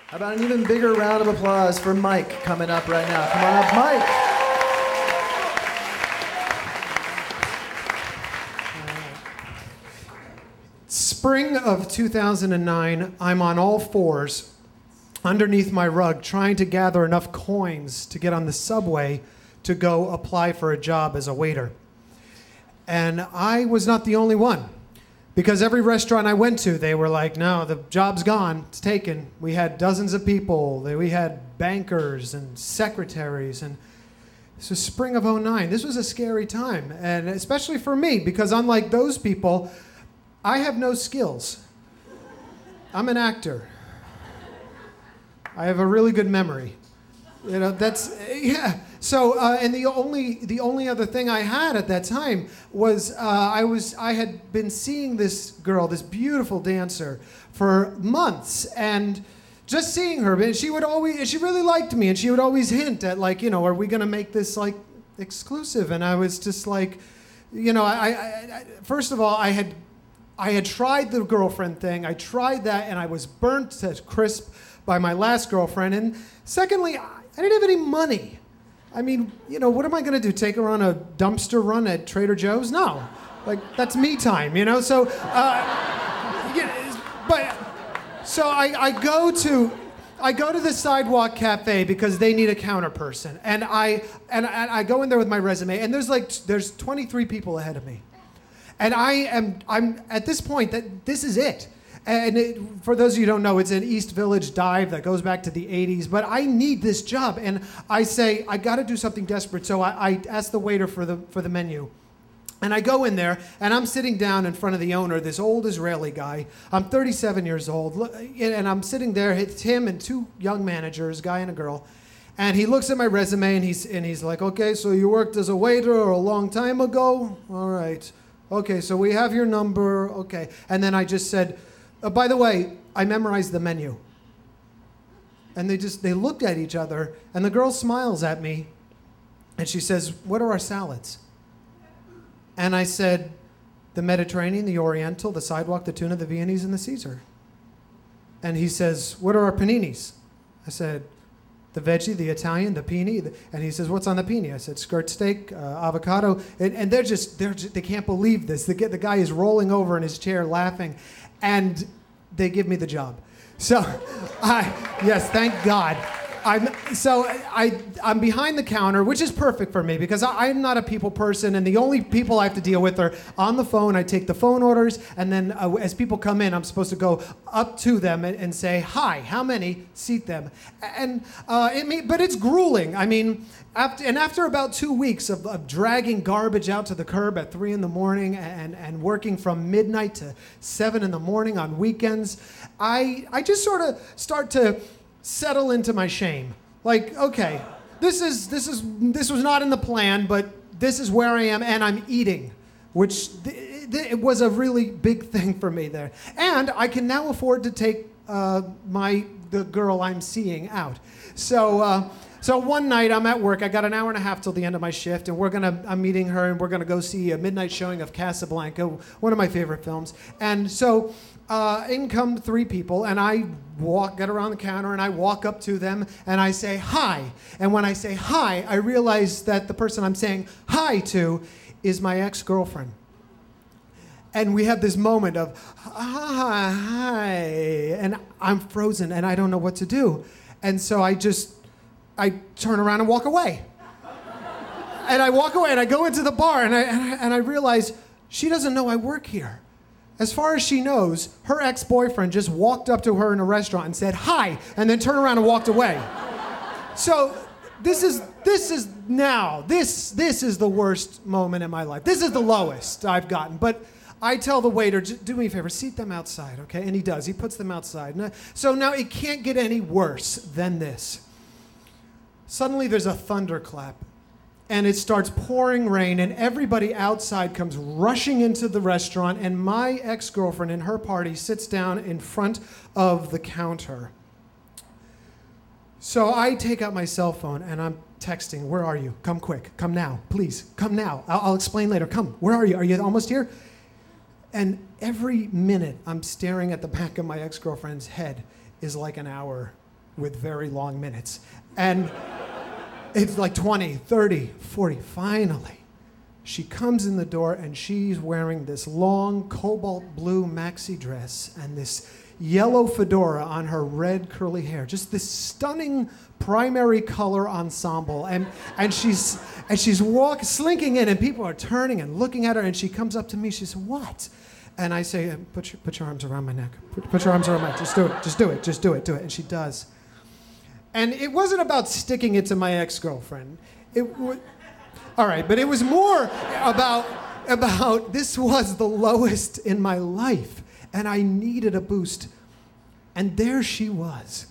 How about an even bigger round of applause for Mike coming up right now? Come on up, Mike. Spring of 2009, I'm on all fours underneath my rug trying to gather enough coins to get on the subway to go apply for a job as a waiter. And I was not the only one, because every restaurant I went to, they were like, no, the job's gone, it's taken. We had dozens of people. We had bankers and secretaries. And this was spring of '09. This was a scary time, and especially for me, because unlike those people, I have no skills. I'm an actor. I have a really good memory. You know, that's, yeah. So, and the only other thing I had at that time was I had been seeing this girl, this beautiful dancer, for months, and just seeing her, and she really liked me, and she would always hint at, like, you know, are we gonna make this like exclusive? And I was just like, you know, I first of all, I had tried the girlfriend thing. I tried that, and I was burnt to crisp by my last girlfriend. And secondly, I didn't have any money. I mean, you know, what am I going to do? Take her on a dumpster run at Trader Joe's? No. Like, that's me time, you know? So, I go to the Sidewalk Cafe because they need a counter person. And I go in there with my resume, and there's 23 people ahead of me. And I'm at this point that this is it. And for those of you who don't know, it's an East Village dive that goes back to the 80s. But I need this job, and I say I got to do something desperate. So I ask the waiter for the menu, and I go in there, and I'm sitting down in front of the owner, this old Israeli guy. I'm 37 years old, and I'm sitting there. It's him and two young managers, a guy and a girl. And he looks at my resume, and he's like, okay, so you worked as a waiter a long time ago? All right. Okay, so we have your number. Okay. And then I just said, by the way, I memorized the menu. And they looked at each other, and the girl smiles at me, and she says, what are our salads? And I said, the Mediterranean, the Oriental, the Sidewalk, the Tuna, the Viennese, and the Caesar. And he says, what are our paninis? I said, the veggie, the Italian, the pini. And he says, what's on the pini? I said, skirt steak, avocado. And they can't believe this. The guy is rolling over in his chair laughing. And they give me the job. So, yes, thank God. I'm behind the counter, which is perfect for me because I'm not a people person, and the only people I have to deal with are on the phone. I take the phone orders, and then as people come in, I'm supposed to go up to them and say, hi, how many? Seat them. But it's grueling. I mean, after about 2 weeks of dragging garbage out to the curb at 3 in the morning and working from midnight to 7 in the morning on weekends, I just sort of start to settle into my shame. Like, okay, this was not in the plan, but this is where I am, and I'm eating, which it was a really big thing for me there. And I can now afford to take the girl I'm seeing out. So one night I'm at work. I got an hour and a half till the end of my shift, and I'm meeting her, and we're gonna go see a midnight showing of Casablanca, one of my favorite films. And so in come 3 people, and I get around the counter, and I walk up to them, and I say hi. And when I say hi, I realize that the person I'm saying hi to is my ex-girlfriend. And we have this moment of hi, and I'm frozen, and I don't know what to do. And so I turn around and walk away. And I walk away, and I go into the bar, and I realize she doesn't know I work here. As far as she knows, her ex-boyfriend just walked up to her in a restaurant and said hi, and then turned around and walked away. So this is the worst moment in my life. This is the lowest I've gotten. But I tell the waiter, do me a favor, seat them outside, okay? And he does. He puts them outside. So now it can't get any worse than this. Suddenly there's a thunderclap, and it starts pouring rain, and everybody outside comes rushing into the restaurant, and my ex-girlfriend and her party sits down in front of the counter. So I take out my cell phone, and I'm texting, where are you? Come quick. Come now. Please. Come now. I'll explain later. Come. Where are you? Are you almost here? And every minute I'm staring at the back of my ex-girlfriend's head is like an hour with very long minutes. And it's like 20, 30, 40. Finally, she comes in the door and she's wearing this long cobalt blue maxi dress and this yellow fedora on her red curly hair. Just this stunning primary color ensemble. And she's slinking in, and people are turning and looking at her, and she comes up to me. She says, "What?" And I say, put your arms around my neck. Put your arms around my neck. Just do it. Just do it. Just do it. Do it. And she does. And it wasn't about sticking it to my ex-girlfriend. All right, but it was more about this was the lowest in my life, and I needed a boost. And there she was.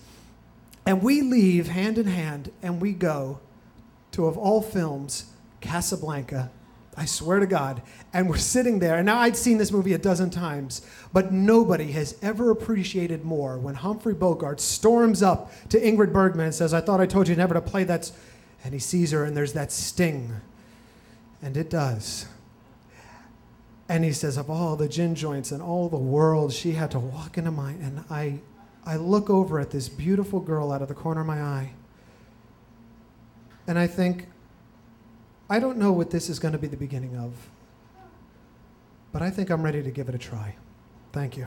And we leave hand in hand, and we go to, of all films, Casablanca. I swear to God. And we're sitting there, and now I'd seen this movie a dozen times, but nobody has ever appreciated more when Humphrey Bogart storms up to Ingrid Bergman and says, "I thought I told you never to play that," and he sees her, and there's that sting. And it does. And he says, of all the gin joints in all the world, she had to walk into mine. And I look over at this beautiful girl out of the corner of my eye. And I think, I don't know what this is going to be the beginning of, but I think I'm ready to give it a try. Thank you.